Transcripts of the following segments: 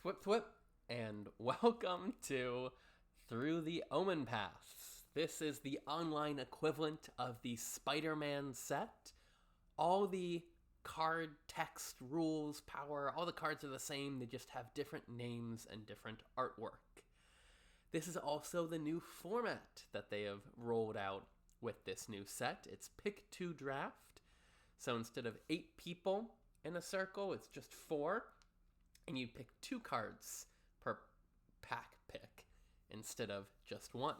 Thwip thwip, and welcome to Through-the-Omenpaths. This is the online equivalent of the Spiderman set. All the card, text, rules, power, all the cards are the same, they just have different names and different artwork. This is also the new format that they have rolled out with this new set. It's pick 2 draft. So instead of 8 people in a circle, it's just 4. And you pick 2 cards per pack pick instead of just 1.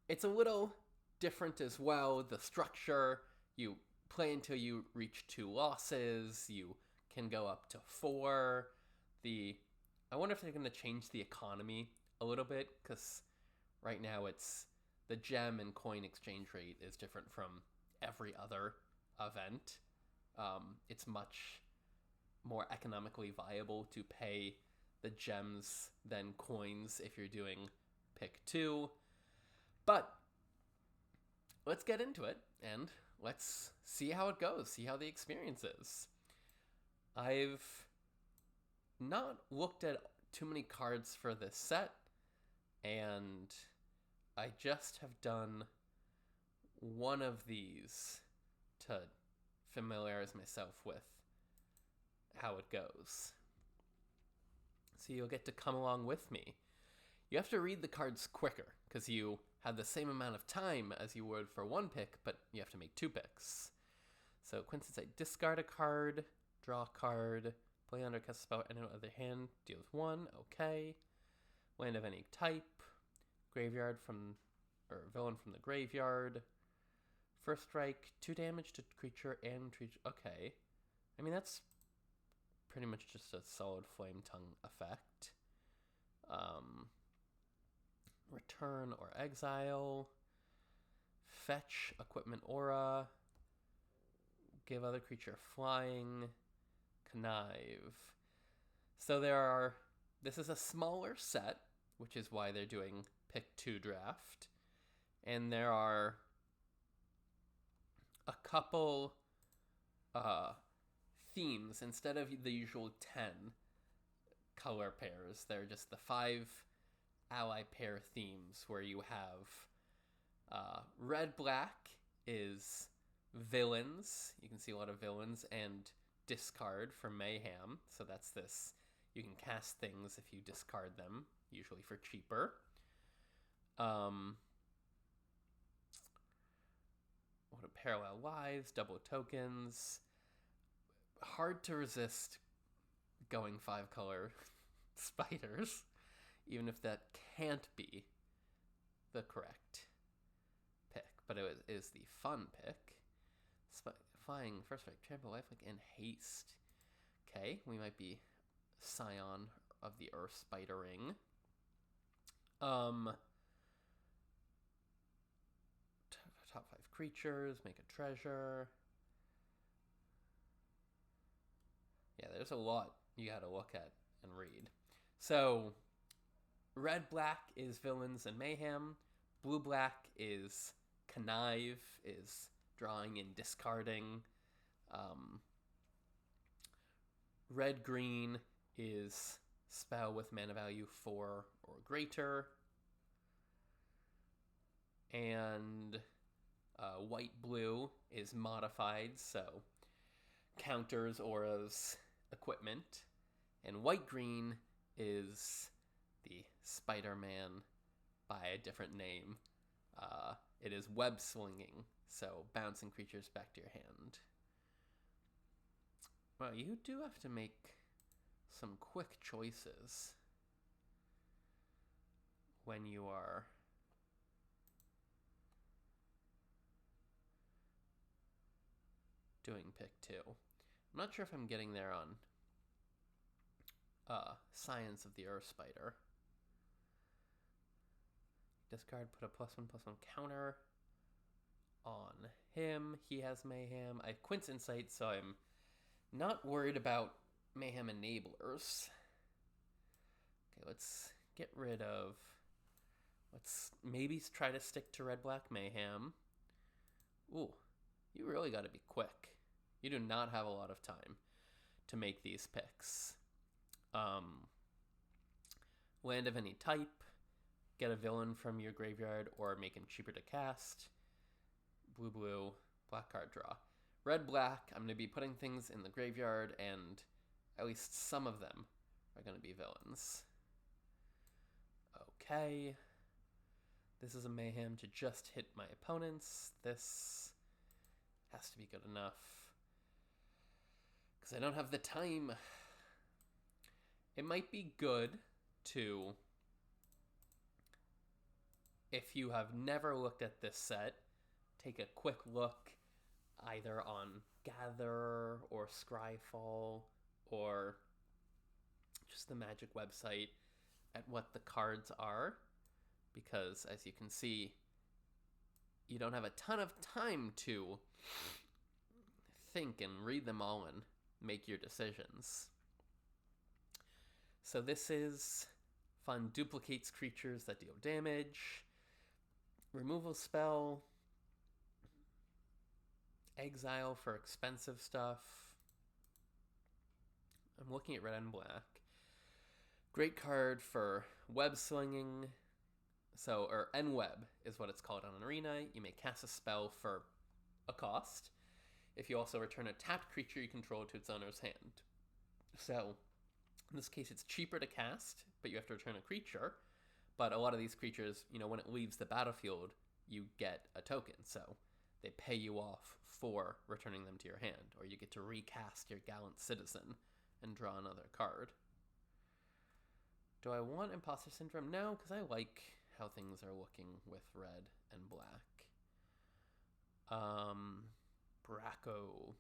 It's a little different as well. The structure, you play until you reach 2 losses. You can go up to 4. I wonder if they're going to change the economy a little bit, because right now it's the gem and coin exchange rate is different from every other event. It's much more economically viable to pay the gems than coins if you're doing pick 2. But let's get into it and let's see how it goes, see how the experience is. I've not looked at too many cards for this set, and I just have done one of these to familiarize myself with how it goes. So you'll get to come along with me. You have to read the cards quicker, because you have the same amount of time as you would for 1 pick, but you have to make 2 picks. So Quincy's I discard a card, draw a card, play under cast a spell, and on the other hand, deals 1, okay. Land of any type, villain from the graveyard. First strike, 2 damage to creature and creature, okay. I mean, that's pretty much just a solid flame tongue effect. Return or exile. Fetch equipment aura. Give other creature flying. Connive. So this is a smaller set, which is why they're doing pick 2 draft. And there are a couple themes. Instead of the usual 10 color pairs, they're just the 5 ally pair themes, where you have red-black is villains. You can see a lot of villains, and discard for mayhem. So that's this. You can cast things if you discard them, usually for cheaper. What are parallel lives, double tokens. Hard to resist going 5 color spiders, even if that can't be the correct pick. But it is the fun pick. Flying, first strike, trample, lifelink, and haste. Okay, we might be Scion of the Earth Spidering. Top 5 creatures, make a treasure. Yeah, there's a lot you gotta look at and read. So, red-black is villains and mayhem. Blue-black is connive, is drawing and discarding. Red-green is spell with mana value 4 or greater. And white-blue is modified, so counters auras, equipment. And white-green is the Spiderman by a different name. It is web slinging, so bouncing creatures back to your hand. Well, you do have to make some quick choices when you are doing pick 2. I'm not sure if I'm getting there on Science of the Earth Spider. Discard, put a +1/+1 counter on him. He has mayhem. I have Quint's Insight, so I'm not worried about mayhem enablers. Okay, let's get rid of... Let's maybe try to stick to red-black mayhem. Ooh, you really got to be quick. You do not have a lot of time to make these picks. Land of any type, get a villain from your graveyard or make him cheaper to cast. Blue, black card draw. Red, black, I'm going to be putting things in the graveyard, and at least some of them are going to be villains. Okay. This is a mayhem to just hit my opponents. This has to be good enough, because I don't have the time. It might be good to, if you have never looked at this set, take a quick look either on Gather or Scryfall or just the Magic website at what the cards are, because as you can see, you don't have a ton of time to think and read them all and make your decisions. So this is fun. Duplicates creatures that deal damage. Removal spell. Exile for expensive stuff. I'm looking at red and black. Great card for web slinging. So, or N-web is what it's called on an arena. You may cast a spell for a cost. If you also return a tapped creature you control to its owner's hand. So, in this case, it's cheaper to cast, but you have to return a creature. But a lot of these creatures, you know, when it leaves the battlefield, you get a token. So they pay you off for returning them to your hand, or you get to recast your Gallant Citizen and draw another card. Do I want Imposter Syndrome? No, because I like how things are looking with red and black. Bracco.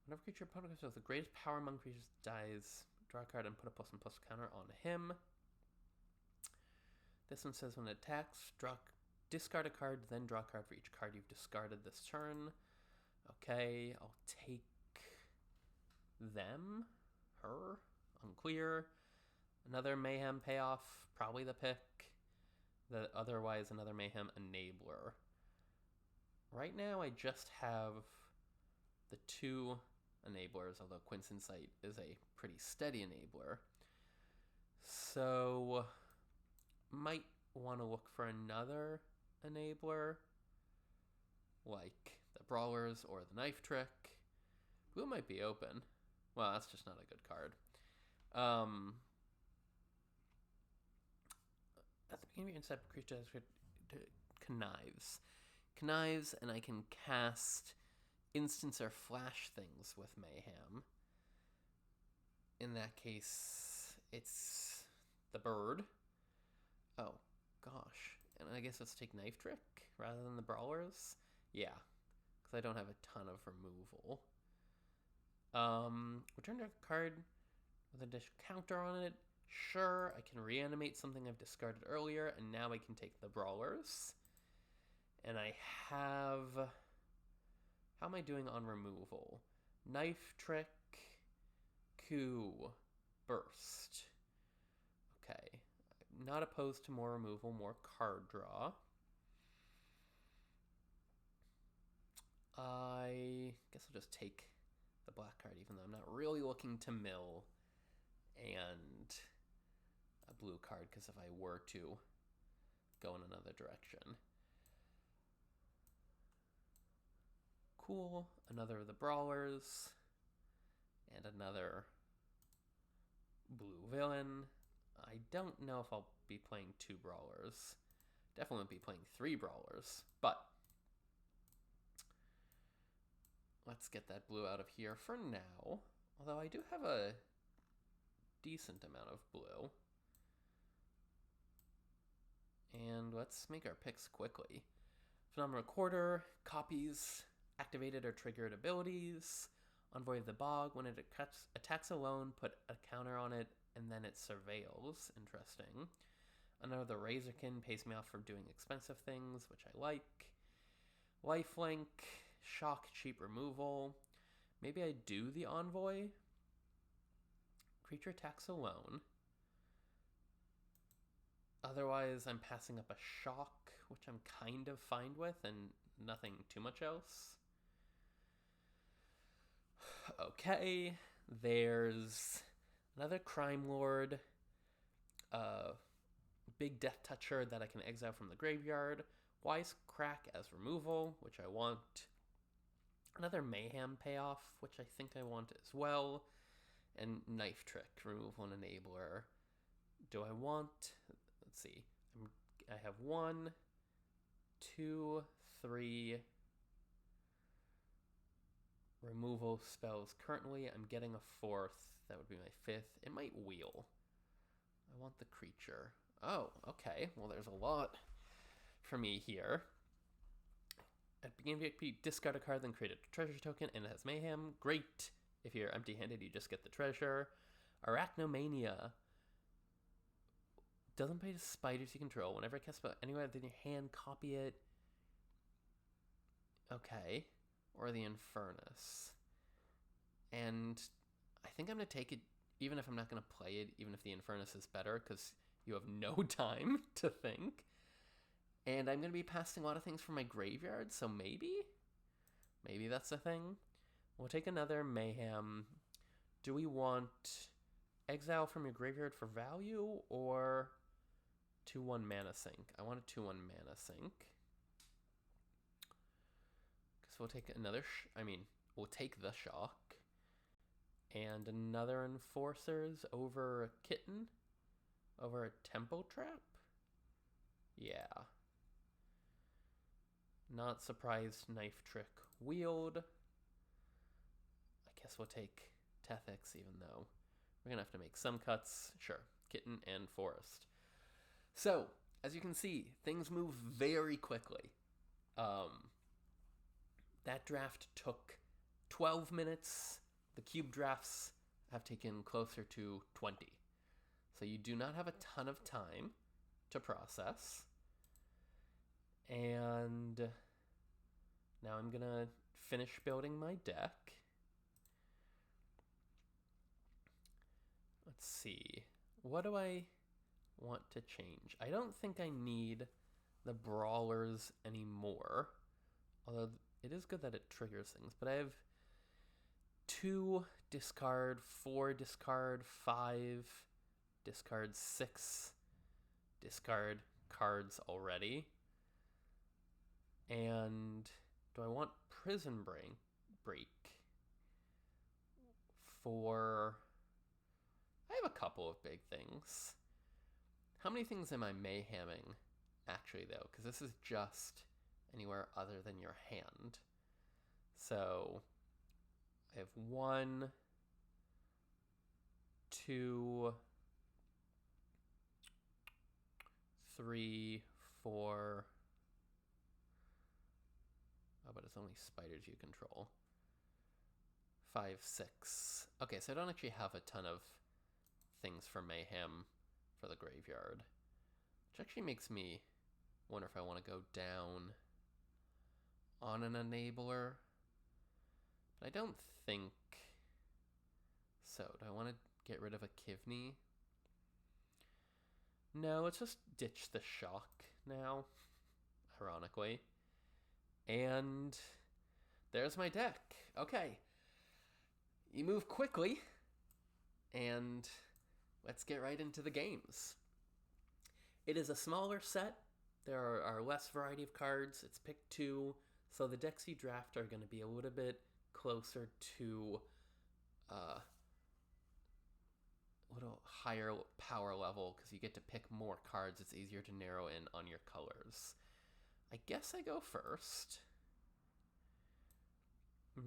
Whenever creature opponent goes with the greatest power among creatures dies, draw a card and put a +1/++ counter on him. This one says when it attacks, discard a card, then draw a card for each card you've discarded this turn. Okay, I'll take them. Her. Unclear. Another mayhem payoff. Probably the pick. Otherwise, another mayhem enabler. Right now, I just have the two enablers, although Quince Insight is a pretty steady enabler. So, might want to look for another enabler, like the Brawlers or the Knife Trick. Blue might be open. Well, that's just not a good card. At the beginning of your instead creature connives, and I can cast instance or flash things with mayhem. In that case, it's the bird. Oh gosh, and I guess let's take Knife Trick rather than the Brawlers. Yeah, because I don't have a ton of removal. Return a card with a dish counter on it. Sure, I can reanimate something I've discarded earlier, and now I can take the Brawlers. And I have... How am I doing on removal? Knife Trick, Coup, Burst. Okay. I'm not opposed to more removal, more card draw. I guess I'll just take the black card, even though I'm not really looking to mill, and a blue card, because if I were to go in another direction. Cool. Another of the Brawlers, and another blue villain. I don't know if I'll be playing 2 Brawlers. Definitely won't be playing 3 Brawlers, but let's get that blue out of here for now. Although I do have a decent amount of blue. And let's make our picks quickly. Phenomenal Recorder, copies activated or triggered abilities. Envoy of the Bog, when it attacks alone, put a counter on it, and then it surveils. Interesting. Another Razorkin pays me off for doing expensive things, which I like. Lifelink, shock, cheap removal. Maybe I do the Envoy. Creature attacks alone. Otherwise, I'm passing up a shock, which I'm kind of fine with, and nothing too much else. Okay, there's Another Crime Lord. Big Death Toucher that I can exile from the graveyard. Wisecrack as removal, which I want. Another Mayhem payoff, which I think I want as well. And Knife Trick, removal and enabler. Do I want... Let's see. I have 1, 2, 3 removal spells currently. I'm getting a 4th. That would be my 5th. It might wheel. I want the creature. Oh, okay. Well, there's a lot for me here. At beginning of XP, discard a card, then create a treasure token, and it has Mayhem. Great. If you're empty-handed, you just get the treasure. Arachnomania. Doesn't play to spiders you control. Whenever it casts spell anywhere within your hand, copy it. Okay. Or the Infernus. And I think I'm going to take it, even if I'm not going to play it, even if the Infernus is better, because you have no time to think. And I'm going to be passing a lot of things from my graveyard, so maybe that's a thing. We'll take another Mayhem. Do we want exile from your graveyard for value, or 2/1 mana sink? I want a 2/1 mana sink. Because we'll take another, we'll take the shock. And another Enforcers over a Kitten? Over a Tempo Trap? Yeah. Not surprised Knife Trick wheeled. I guess we'll take Tethix, even though we're going to have to make some cuts. Sure, Kitten and Forest. So, as you can see, things move very quickly. That draft took 12 minutes. The cube drafts have taken closer to 20. So you do not have a ton of time to process. And now I'm going to finish building my deck. Let's see. What do I want to change? I don't think I need the Brawlers anymore. Although it is good that it triggers things. But I have 2 discard, 4 discard, 5 discard, 6 discard cards already. And do I want Prison Break for... I have a couple of big things. How many things am I mayhemming, actually, though? Because this is just anywhere other than your hand. So I have 1, 2, 3, 4... Oh, but it's only spiders you control. 5, 6. Okay, so I don't actually have a ton of things for Mayhem for the graveyard. Which actually makes me wonder if I want to go down on an enabler. But I don't think so. Do I want to get rid of a Kivney? No, let's just ditch the shock now, ironically. And there's my deck. Okay. You move quickly, and let's get right into the games. It is a smaller set. There are less variety of cards. It's pick 2, so the decks you draft are going to be a little bit closer to a little higher power level because you get to pick more cards. It's easier to narrow in on your colors. I guess I go first.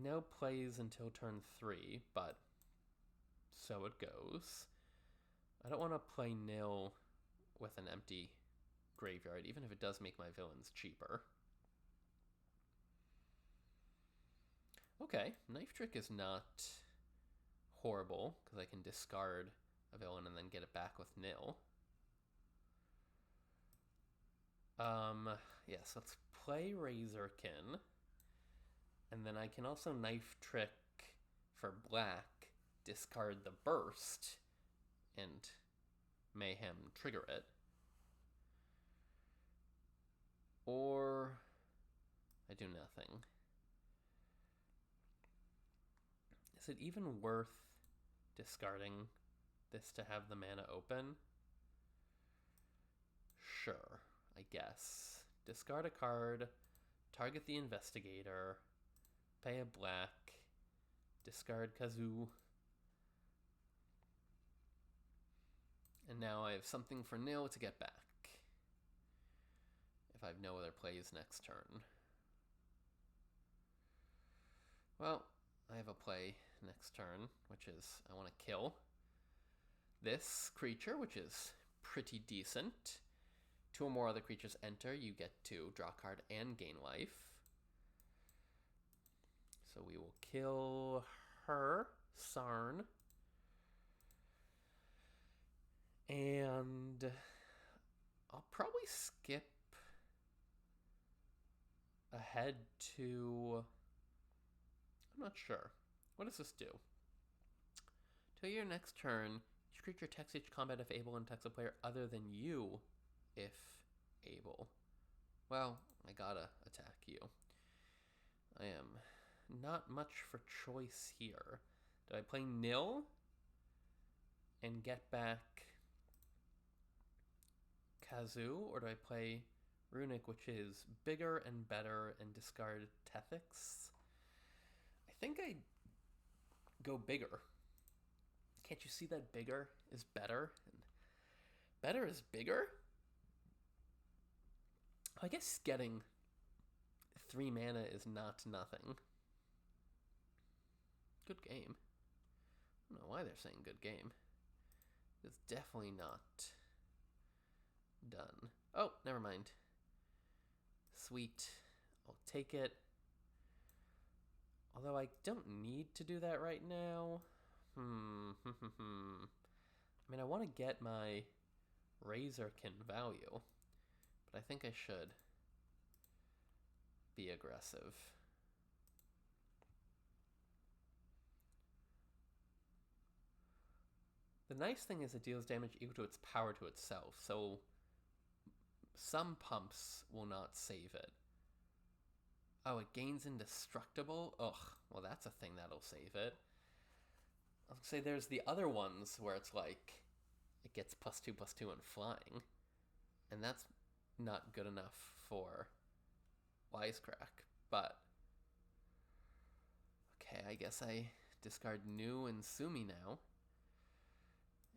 No plays until turn 3, but so it goes. I don't want to play nil with an empty graveyard, even if it does make my villains cheaper. Okay, Knife Trick is not horrible, because I can discard a villain and then get it back with nil. Yes, let's play Razorkin. And then I can also Knife Trick for black, discard the burst, and Mayhem trigger it. Or I do nothing. Is it even worth discarding this to have the mana open? Sure, I guess. Discard a card, target the investigator, pay a black, discard Kazoo. And now I have something for nil to get back. If I have no other plays next turn. Well, I have a play next turn, which is I want to kill this creature, which is pretty decent. 2 or more other creatures enter, you get to draw a card and gain life. So we will kill her, Sarn. And I'll probably skip ahead to... I'm not sure. What does this do? Till your next turn, each creature attacks each combat if able and attacks a player other than you if able. Well, I gotta attack you. I am not much for choice here. Do I play nil and get back Kazoo, or do I play Runic, which is bigger and better, and discard Tethix? I think I go bigger. Can't you see that bigger is better? And better is bigger? I guess getting 3 mana is not nothing. Good game. I don't know why they're saying good game. It's definitely not done. Oh, never mind. Sweet. I'll take it. Although I don't need to do that right now. I mean, I want to get my Razorkin value, but I think I should be aggressive. The nice thing is it deals damage equal to its power to itself, so some pumps will not save it. Oh, it gains indestructible? Ugh, well that's a thing that'll save it. I was gonna say there's the other ones where it's like, it gets +2/+2 and flying, and that's not good enough for Wisecrack, but okay, I guess I discard New and Sumi now,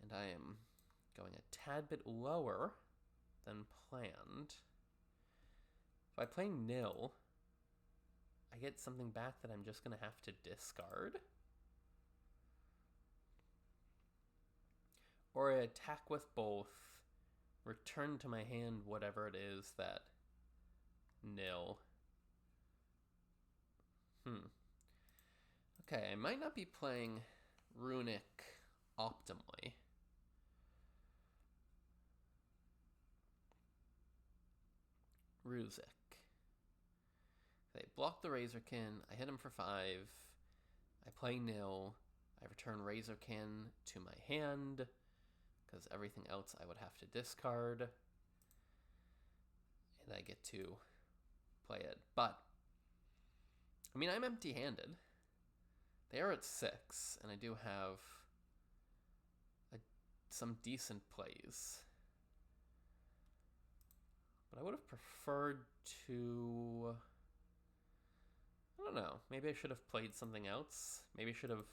and I am going a tad bit lower than planned. If I play nil, I get something back that I'm just going to have to discard. Or I attack with both, return to my hand whatever it is that nil. Okay, I might not be playing Runic optimally. Ruzik. They block the Razorkin, I hit him for 5, I play nil, I return Razorkin to my hand, because everything else I would have to discard, and I get to play it. But, I mean, I'm empty-handed. They are at 6, and I do have some decent plays. But I would have preferred to... I don't know. Maybe I should have played something else. Maybe I should have...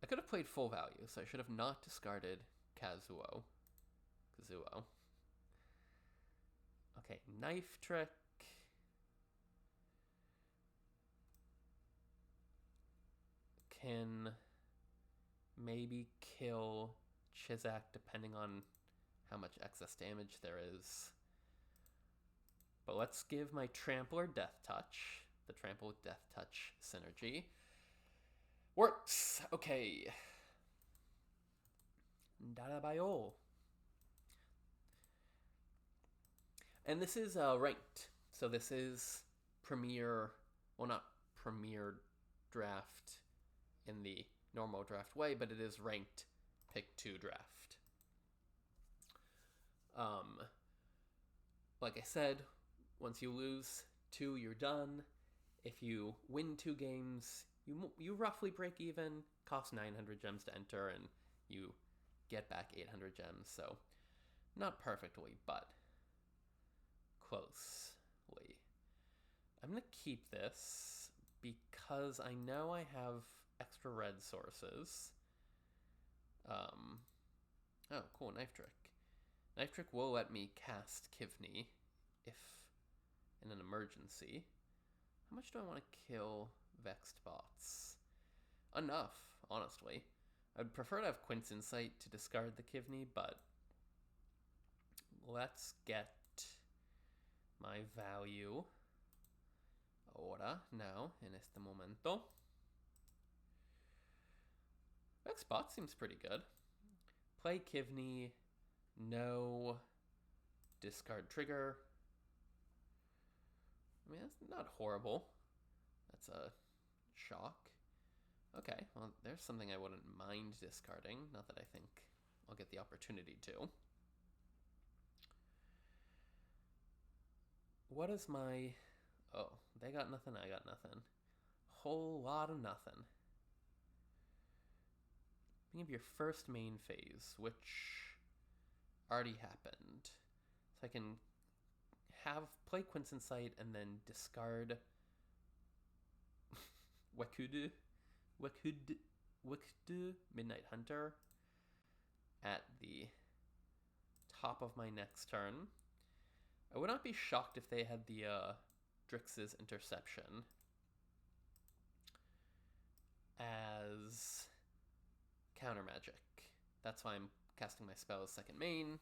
I could have played full value, so I should have not discarded Kazuo. Okay, Knife Trick. Can maybe kill Chizak depending on how much excess damage there is. But let's give my Trampler Death Touch. The Trample with Death Touch synergy. Works! Okay. Darabayo. And this is ranked. So this is Premier, well not Premier draft in the normal draft way, but it is ranked pick 2 draft. Like I said, once you lose 2, you're done. If you win 2 games, you roughly break even. Costs 900 gems to enter, and you get back 800 gems, so not perfectly, but closely. I'm going to keep this because I know I have extra red sources. Oh, cool, Knife Trick. Knife Trick will let me cast Kivney if in an emergency. How much do I want to kill Vexed Bots? Enough, honestly. I'd prefer to have Quint's Insight to discard the Kivney, but let's get my value ahora, now, en este momento. Vexed Bot seems pretty good. Play Kivney, no discard trigger. I mean, that's not horrible. That's a shock. Okay, well, there's something I wouldn't mind discarding. Not that I think I'll get the opportunity to. What is my... Oh, they got nothing, I got nothing. Whole lot of nothing. Think of your first main phase, which already happened. So I can play Quint's Insight and then discard Wekudu, Midnight Hunter at the top of my next turn. I would not be shocked if they had the Drix's Interception as counter magic. That's why I'm casting my spell as second main,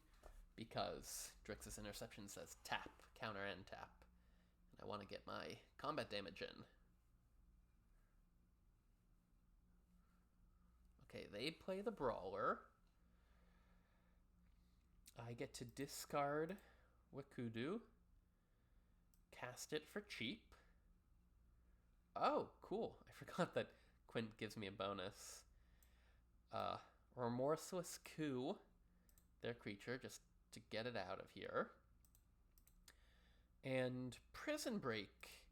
because Drix's Interception says tap, counter and tap. And I want to get my combat damage in. Okay, they play the Brawler. I get to discard Wekudu, cast it for cheap. Oh, cool. I forgot that Quint gives me a bonus. Remorseless Coup, their creature, just to get it out of here. And Prison Break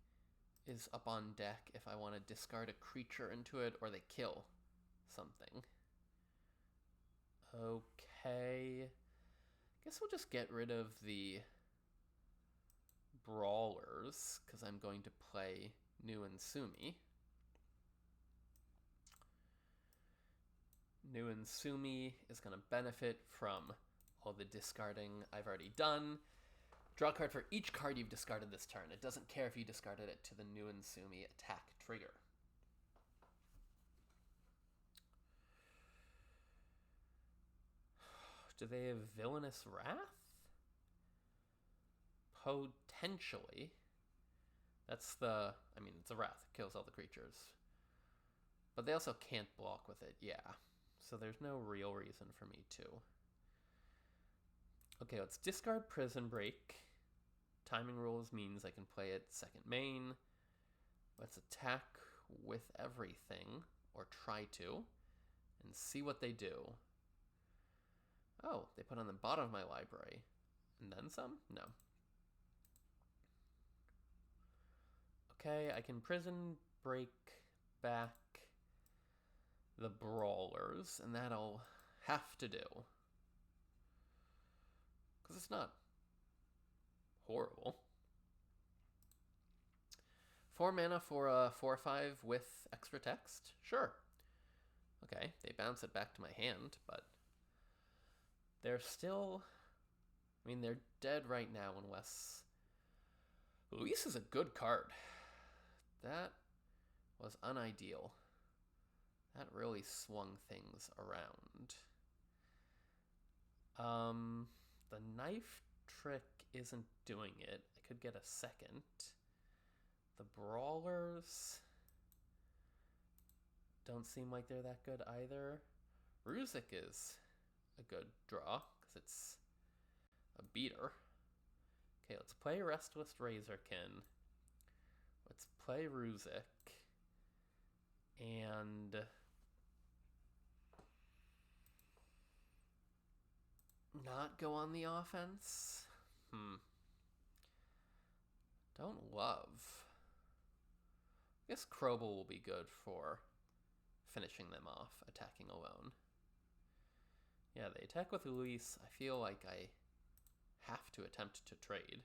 is up on deck if I want to discard a creature into it or they kill something. Okay. Guess we'll just get rid of the Brawlers, because I'm going to play New Insumi. New Insumi is going to benefit from all the discarding I've already done. Draw a card for each card you've discarded this turn. It doesn't care if you discarded it to the New Insumi attack trigger. Do they have Villainous Wrath? Potentially. That's the... I mean, it's a Wrath. It kills all the creatures. But they also can't block with it. Yeah. So there's no real reason for me to. Okay, let's discard Prison Break. Timing rules means I can play it second main. Let's attack with everything, or try to, and see what they do. Oh, they put on the bottom of my library. And then some? No. Okay, I can Prison Break back the Brawlers, and that'll have to do. Because it's not horrible. 4 mana for a 4/5 with extra text? Sure. Okay, they bounce it back to my hand, but they're still... I mean, they're dead right now unless... Luis is a good card. That was unideal. That really swung things around. The Knife Trick isn't doing it. I could get a second. The Brawlers don't seem like they're that good either. Ruzik is a good draw, because it's a beater. Okay, let's play Restless Razorkin. Let's play Ruzik. And... not go on the offense? Don't love. I guess Krobel will be good for finishing them off, attacking alone. Yeah, they attack with Luis. I feel like I have to attempt to trade.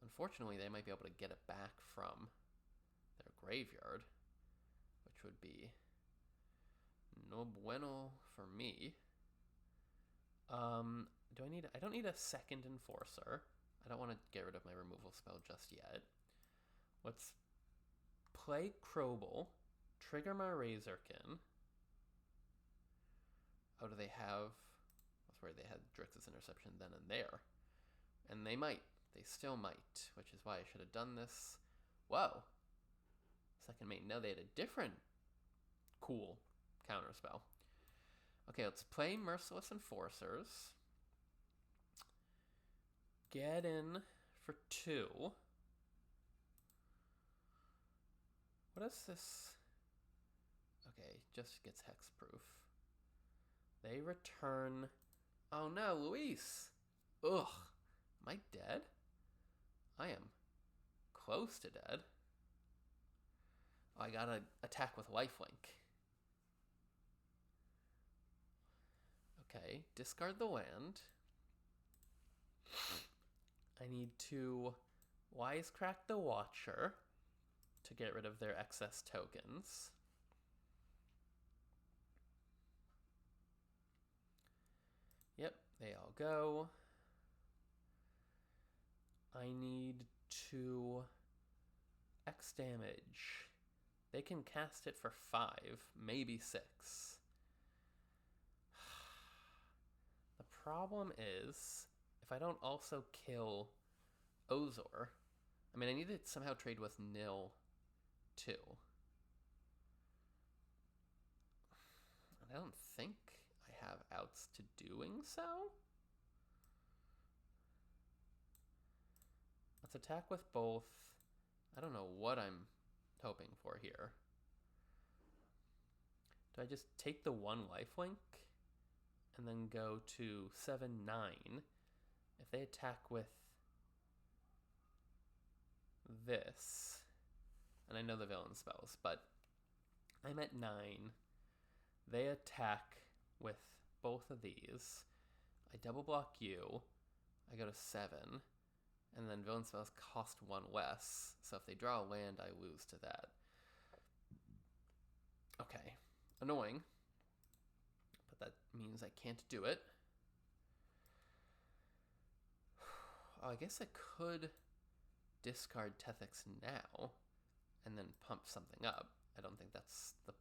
Unfortunately, they might be able to get it back from their graveyard, which would be no bueno for me. I don't need a second Enforcer. I don't want to get rid of my removal spell just yet. Let's play Crobel, trigger my Razorkin. Oh, do they have... That's where they had Drix's Interception then and there. And they might. They still might, which is why I should have done this. Whoa. Second mate. No, they had a different cool counterspell. Okay, let's play Merciless Enforcers. Get in for 2. What is this? Okay, just gets hexproof. They return... Oh no, Luis! Ugh. Am I dead? I am close to dead. Oh, I gotta attack with lifelink. Okay, discard the land. I need to Wisecrack the Watcher to get rid of their excess tokens. Yep, they all go. I need to X damage. They can cast it for 5, maybe 6. The problem is, if I don't also kill Ozor, I mean, I need to somehow trade with Nil, too. And I don't think I have outs to doing so. Let's attack with both. I don't know what I'm hoping for here. Do I just take the 1 lifelink and then go to 7/9? If they attack with this, and I know the villain spells, but I'm at 9. They attack with both of these. I double block you. I go to 7. And then villain spells cost 1 less. So if they draw a land, I lose to that. Okay. Annoying. But that means I can't do it. Oh, I guess I could discard Tethix now and then pump something up. I don't think that's the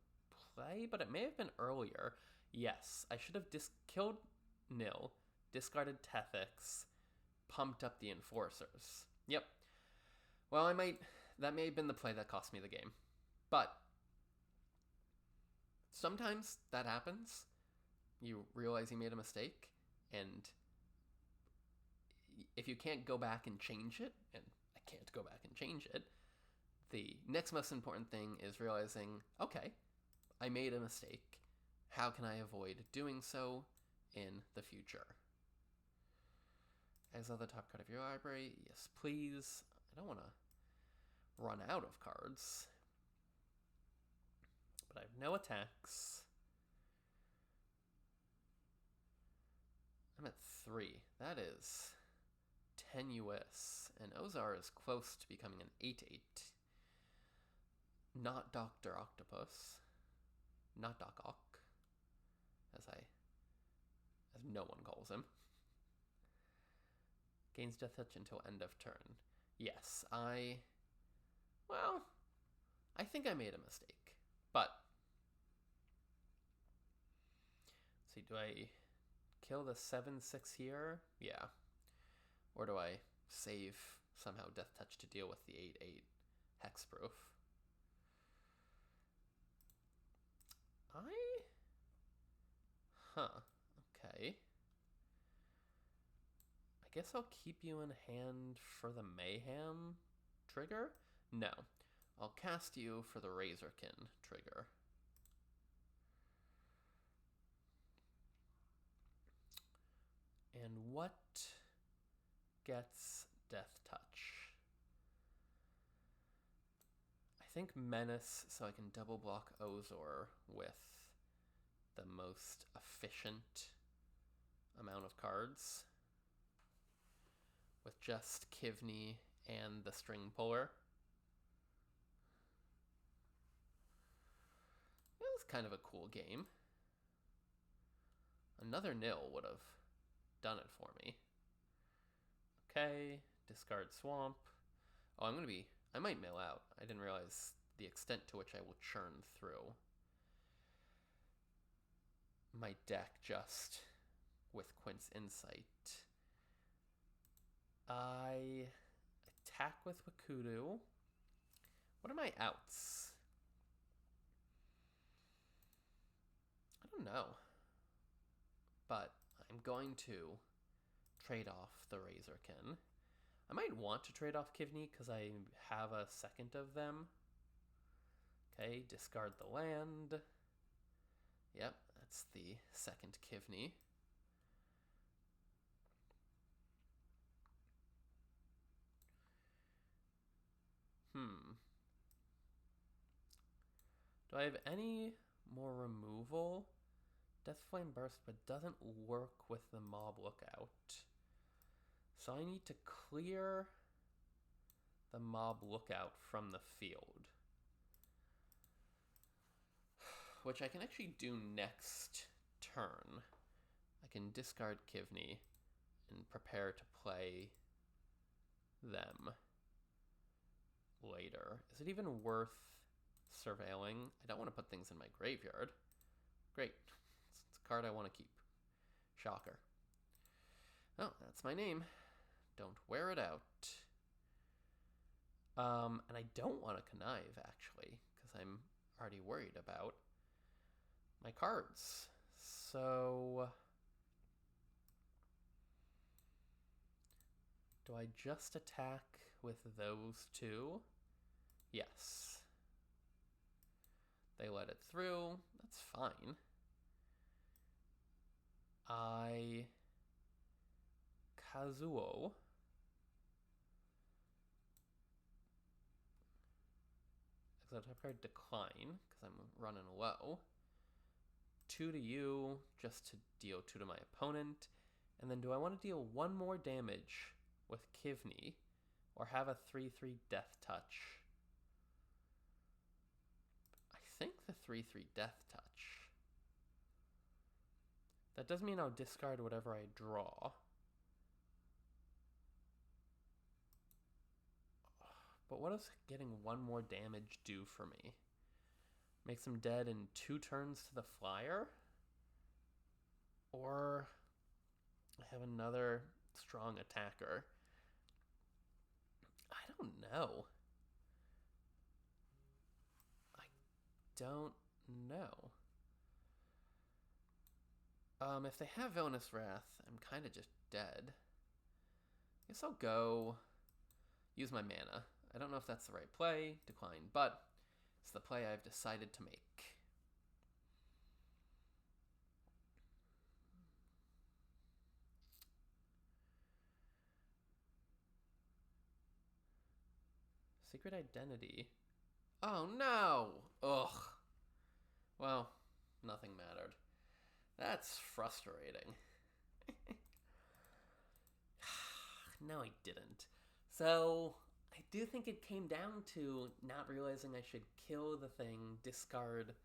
play, but it may have been earlier. Yes, I should have killed Nil, discarded Tethix, pumped up the Enforcers. Yep. Well, that may have been the play that cost me the game. But sometimes that happens. You realize you made a mistake, and if you can't go back and change it, and I can't go back and change it, the next most important thing is realizing, okay, I made a mistake. How can I avoid doing so in the future? Exile the top card of your library. Yes, please. I don't want to run out of cards. But I have no attacks. I'm at 3. That is tenuous. And Ozar is close to becoming an 8/8. Not Dr. Octopus. Not Doc Ock. As no one calls him. Gains Death Touch until end of turn. Yes, I think I made a mistake. But, let's see, do I kill the 7/6 here? Yeah. Or do I save somehow Death Touch to deal with the 8/8 hexproof? Okay. I guess I'll keep you in hand for the Mayhem trigger? No. I'll cast you for the Razorkin trigger. And what gets Death Touch? I think Menace, so I can double block Ozor with the most efficient amount of cards with just Kivney and the string puller. It was kind of a cool game. Another nil would have done it for me. Okay, discard swamp. Oh, I might mill out. I didn't realize the extent to which I will churn through my deck just with Quint's Insight. I attack with Wakudu. What are my outs? I don't know. But I'm going to trade off the Razorkin. I might want to trade off Kivney because I have a second of them. Okay, discard the land. Yep, that's the second Kivney. Do I have any more removal? Deathflame Burst, but doesn't work with the Mob Lookout. So I need to clear the Mob Lookout from the field. Which I can actually do next turn. I can discard Kivney and prepare to play them later. Is it even worth surveilling? I don't want to put things in my graveyard. Great. It's a card I want to keep. Shocker. Oh, that's my name. Don't wear it out. And I don't want to connive, actually, because I'm already worried about my cards. So do I just attack with those two? Yes. They let it through. That's fine. I Kazuo. Exile type card decline because I'm running low. 2 to you just to deal 2 to my opponent. And then do I want to deal 1 more damage with Kivney or have a 3/3 Death Touch? I think the 3/3 Death Touch. That does mean I'll discard whatever I draw. But what does getting 1 more damage do for me? Makes him dead in 2 turns to the flyer? Or I have another strong attacker. I don't know. I don't know. If they have Villainous Wrath, I'm kind of just dead. I guess I'll go use my mana. I don't know if that's the right play, decline, but it's the play I've decided to make. Secret Identity. Oh no! Ugh. Well, nothing mattered. That's frustrating. No, I didn't. So, I do think it came down to not realizing I should kill the thing, discard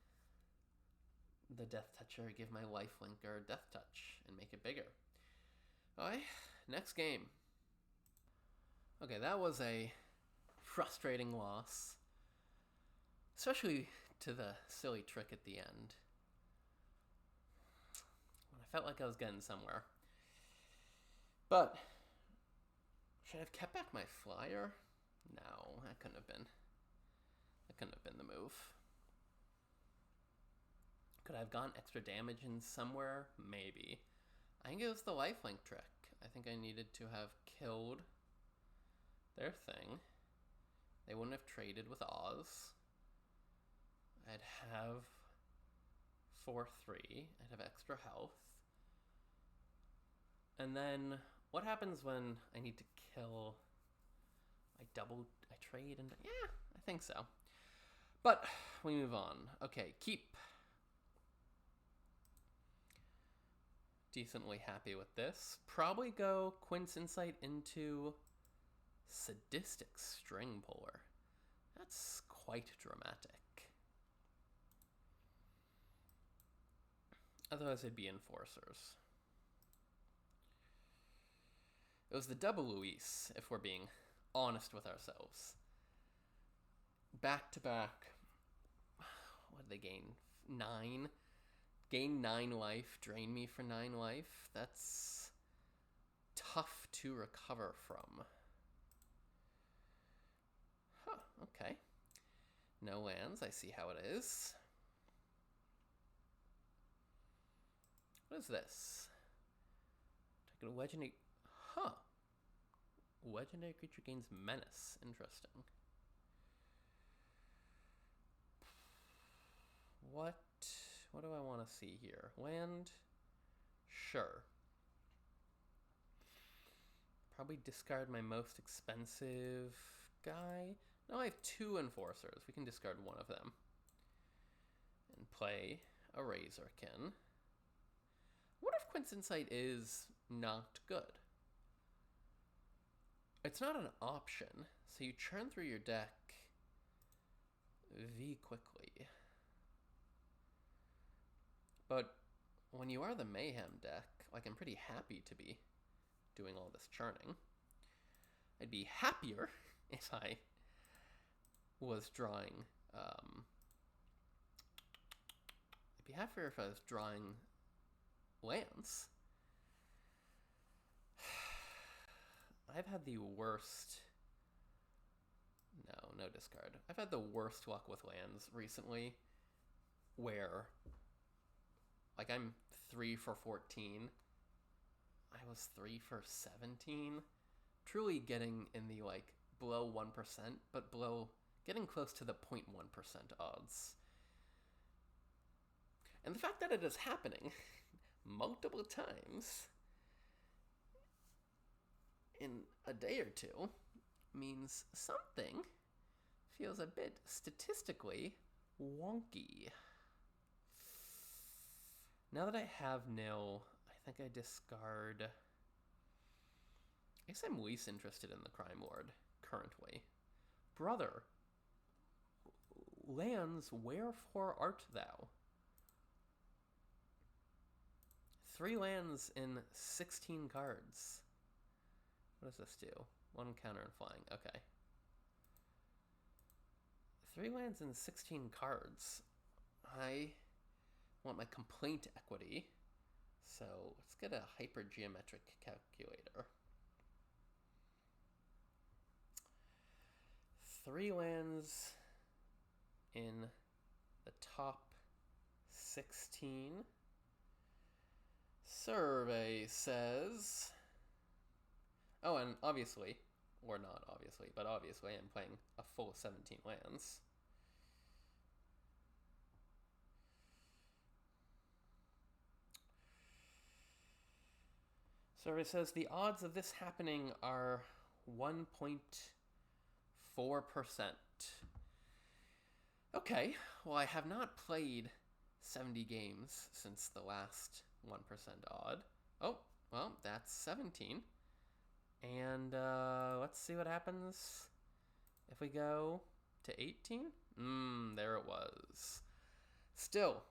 the Death Toucher, give my lifelinker Death Touch, and make it bigger. Alright, next game. Okay, that was a frustrating loss. Especially to the silly trick at the end. When I felt like I was getting somewhere. But should I have kept back my flyer? No, that couldn't have been. That couldn't have been the move. Could I have gotten extra damage in somewhere? Maybe. I think it was the lifelink trick. I think I needed to have killed their thing. They wouldn't have traded with Oz. I'd have 4/3. I'd have extra health. And then what happens when I need to kill? I trade and yeah, I think so. But we move on. Okay, keep. decently happy with this. Probably go Quint's Insight into Sadistic String Puller. That's quite dramatic. Otherwise, it'd be Enforcers. It was the double Luis, if we're being honest with ourselves. Back to back. What did they gain? 9? Gain 9 life, drain me for 9 life. That's tough to recover from. Huh, okay. No lands, I see how it is. What is this? Take a legendary... Huh. Legendary creature gains menace. Interesting. What do I want to see here? Land? Sure. Probably discard my most expensive guy. No, I have 2 Enforcers. We can discard one of them. And play a Razorkin. What if Quint's Insight is not good? It's not an option, so you churn through your deck V quickly. But when you are the Mayhem deck, like, I'm pretty happy to be doing all this churning. I'd be happier if I was drawing, I'd be happier if I was drawing lands. I've had the worst... No discard. I've had the worst luck with lands recently, where, like, I'm 3 for 14. I was 3 for 17. Truly getting in the, like, below 1%, but getting close to the 0.1% odds. And the fact that it is happening multiple times in a day or two means something feels a bit statistically wonky. Now that I have nil, I think I discard... I guess I'm least interested in the Crime Lord currently. Brother, lands, wherefore art thou? 3 lands in 16 cards. What does this do? 1 counter and flying. Okay. 3 lands in 16 cards. I want my complaint equity. So let's get a hypergeometric calculator. 3 lands in the top 16. Survey says... Oh, and obviously, or not obviously, but obviously I'm playing a full 17 lands. Survey says the odds of this happening are 1.4%. Okay, well, I have not played 70 games since the last 1% odd. Oh, well, that's 17. And let's see what happens if we go to 18. There it was. Still,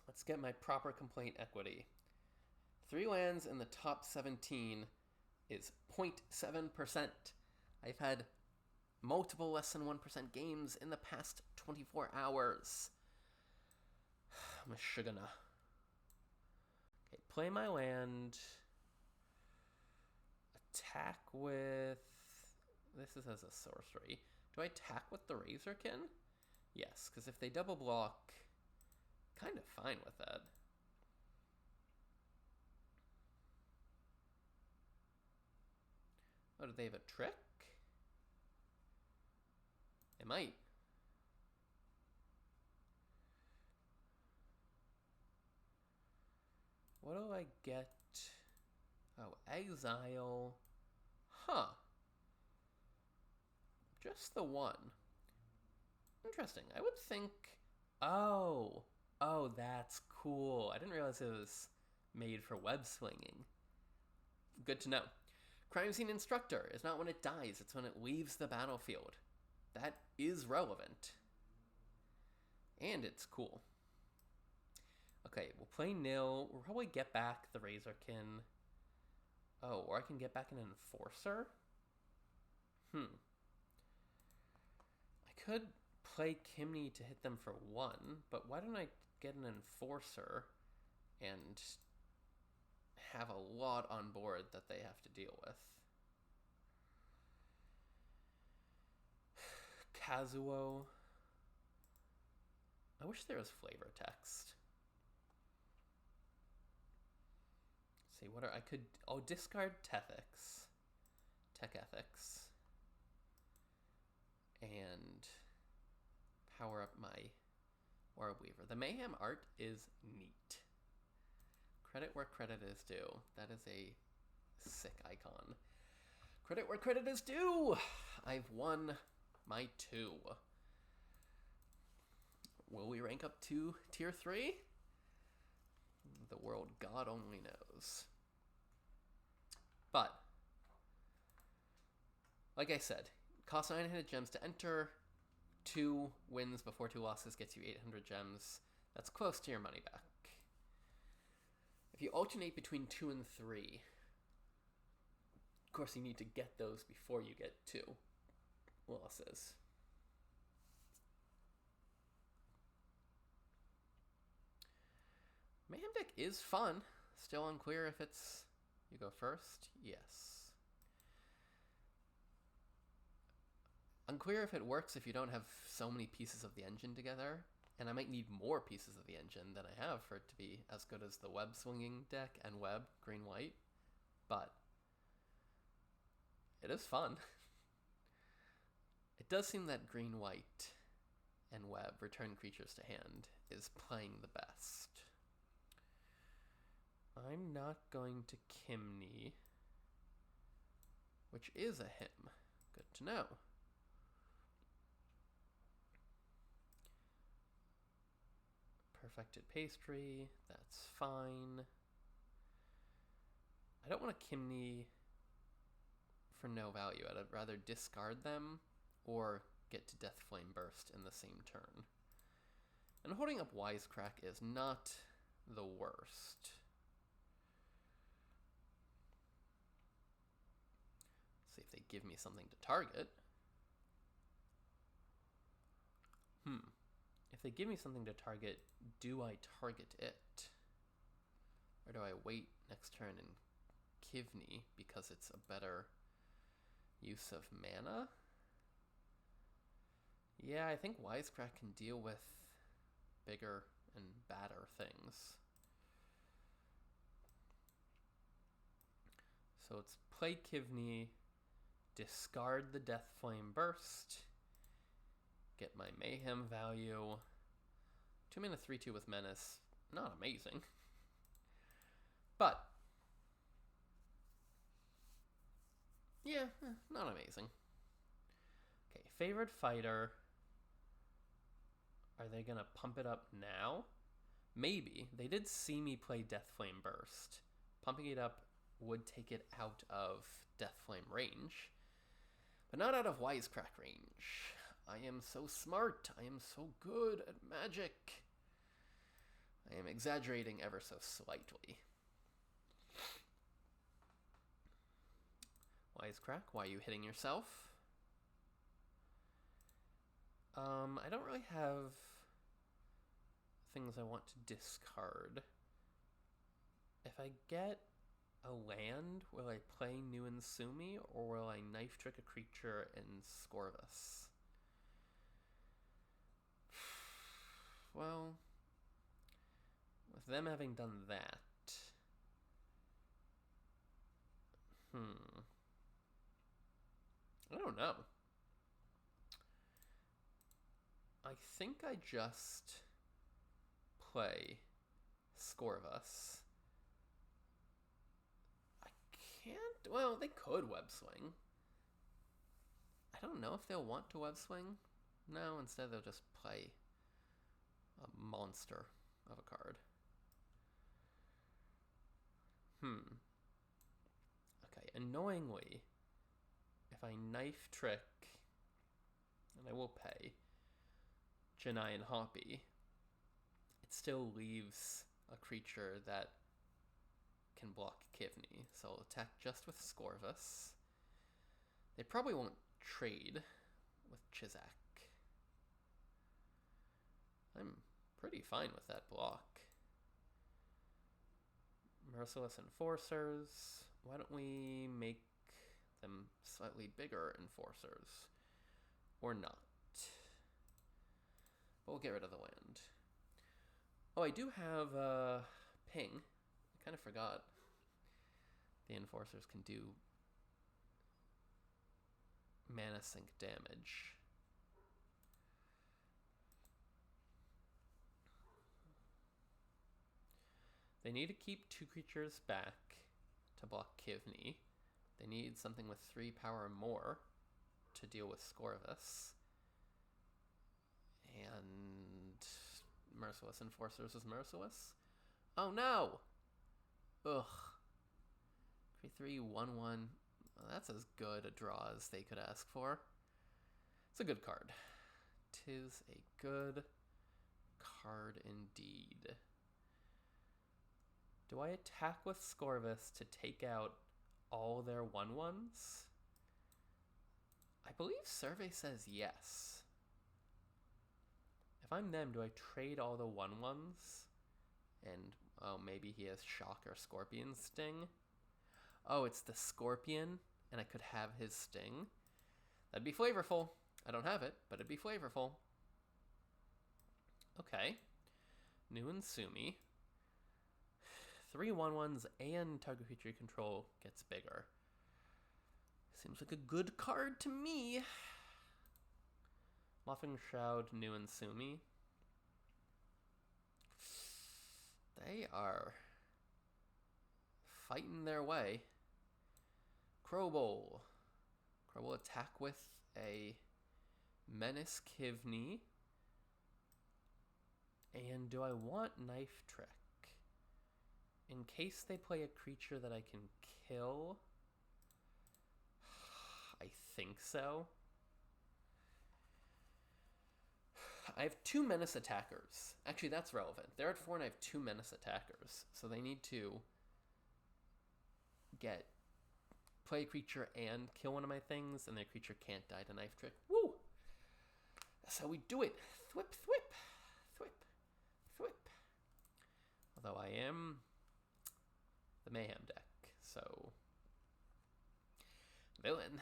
let's get my proper complaint equity. 3 lands in the top 17 is 0.7%. I've had multiple less than 1% games in the past 24 hours. I'm a shugana. Okay, play my land. Attack with... This is as a sorcery. Do I attack with the Razorkin? Yes, because if they double block, kind of fine with that. Oh, do they have a trick? They might. What do I get? Oh, exile. Huh. Just the 1. Interesting. I would think... Oh, that's cool. I didn't realize it was made for web slinging. Good to know. Crime Scene Instructor is not when it dies, it's when it leaves the battlefield. That is relevant. And it's cool. Okay, we'll play nil. We'll probably get back the Razorkin. Oh, or I can get back an Enforcer? I could play Kimney to hit them for 1, but why don't I get an Enforcer and have a lot on board that they have to deal with? Kazuo. I wish there was flavor text. Let's see, I'll discard Tethix. Tech Ethics. And power up my Orb Weaver. The Mayhem art is neat. Credit where credit is due. That is a sick icon. Credit where credit is due! I've won my 2. Will we rank up to tier 3? The world God only knows. But, like I said, cost 900 gems to enter. 2 wins before 2 losses gets you 800 gems. That's close to your money back. If you alternate between 2 and 3, of course you need to get those before you get 2 losses. Mayhem deck is fun. Still unclear if it's... You go first? Yes. Unclear if it works if you don't have so many pieces of the engine together. And I might need more pieces of the engine than I have for it to be as good as the web swinging deck and web, green-white. But it is fun. It does seem that green-white and web, return creatures to hand, is playing the best. I'm not going to Kimney, which is a him. Good to know. Perfected Pastry, that's fine. I don't want a Kimney for no value. I'd rather discard them or get to Deathflame Burst in the same turn. And holding up Wisecrack is not the worst. See if they give me something to target. If they give me something to target, do I target it? Or do I wait next turn and Kivney because it's a better use of mana? Yeah, I think Wisecrack can deal with bigger and badder things. So it's play Kivney, discard the Deathflame Burst, get my Mayhem value. 2 mana 3/2 with Menace, not amazing. But, yeah, not amazing. Okay, favorite fighter. Are they gonna pump it up now? Maybe. They did see me play Deathflame Burst. Pumping it up would take it out of Deathflame range, but not out of Wisecrack range. I am so smart. I am so good at magic. I am exaggerating ever so slightly. Wisecrack, why are you hitting yourself? I don't really have things I want to discard. If I get a land, will I play New Insumi, or will I knife trick a creature in Scorvus? Well, with them having done that, I don't know. I think I just play Scorvus. I can't... Well, they could web swing. I don't know if they'll want to web swing. No, instead they'll just play a monster of a card. annoyingly, if I knife trick, and I will pay, Janai and Hoppy, it still leaves a creature that can block Kivni. So I'll attack just with Scorvus. They probably won't trade with Chizak. I'm pretty fine with that block. Merciless Enforcers. Why don't we make them slightly bigger Enforcers? Or not. But we'll get rid of the land. Oh, I do have ping. I kind of forgot. The Enforcers can do mana sink damage. They need to keep 2 creatures back to block Kivni. They need something with 3 power or more to deal with Scorvus. And Merciless Enforcers is Merciless. Oh no! Ugh. 3/3, 1/1. Well, that's as good a draw as they could ask for. It's a good card. 'Tis a good card indeed. Do I attack with Scorvus to take out all their 1/1s? I believe Survey says yes. If I'm them, do I trade all the 1/1s? And, oh, maybe he has Shock or Scorpion Sting? Oh, it's the Scorpion, and I could have his Sting. That'd be flavorful. I don't have it, but it'd be flavorful. Okay. New Insumi. 3 1/1s and target creature control gets bigger. Seems like a good card to me. Laughing Shroud, New Insumi. They are fighting their way. Crowbowl. Crowbowl attack with a Menace Kivni. And do I want Knife Trick? In case they play a creature that I can kill, I think so. I have 2 Menace attackers. Actually, that's relevant. They're at 4 and I have 2 Menace attackers. So they need to play a creature and kill one of my things, and their creature can't die to Knife Trick. Woo! That's how we do it. Thwip, thwip, thwip, thwip. Although I am the Mayhem deck, so villain.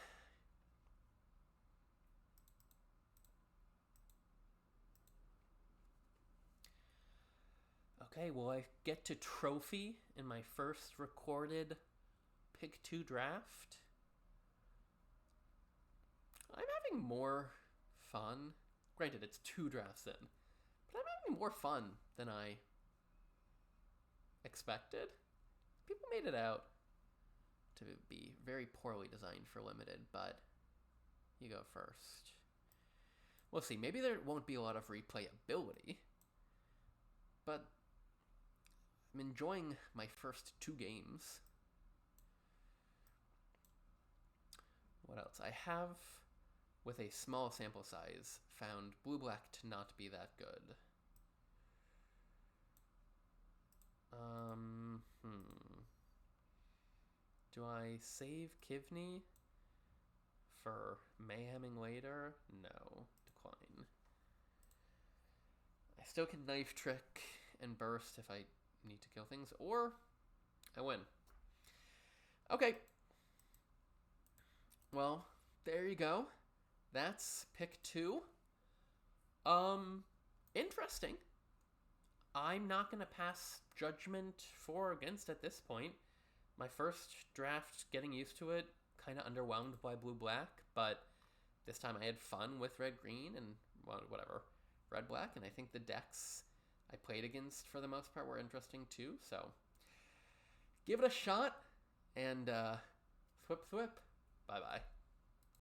Okay, will I get to trophy in my first recorded pick 2 draft? I'm having more fun. Granted, it's 2 drafts in, but I'm having more fun than I expected. People made it out to be very poorly designed for limited, but you go first. We'll see. Maybe there won't be a lot of replayability, but I'm enjoying my first 2 games. What else? I have, with a small sample size, found blue-black to not be that good. Do I save Kivni for mayheming later? No. Decline. I still can Knife Trick and Burst if I need to kill things, or I win. Okay. Well, there you go. That's pick 2. Interesting. I'm not going to pass judgment for or against at this point. My first draft, getting used to it, kind of underwhelmed by blue-black, but this time I had fun with red-green and, well, whatever, red-black, and I think the decks I played against, for the most part, were interesting too, so give it a shot, and thwip thwip. Bye-bye.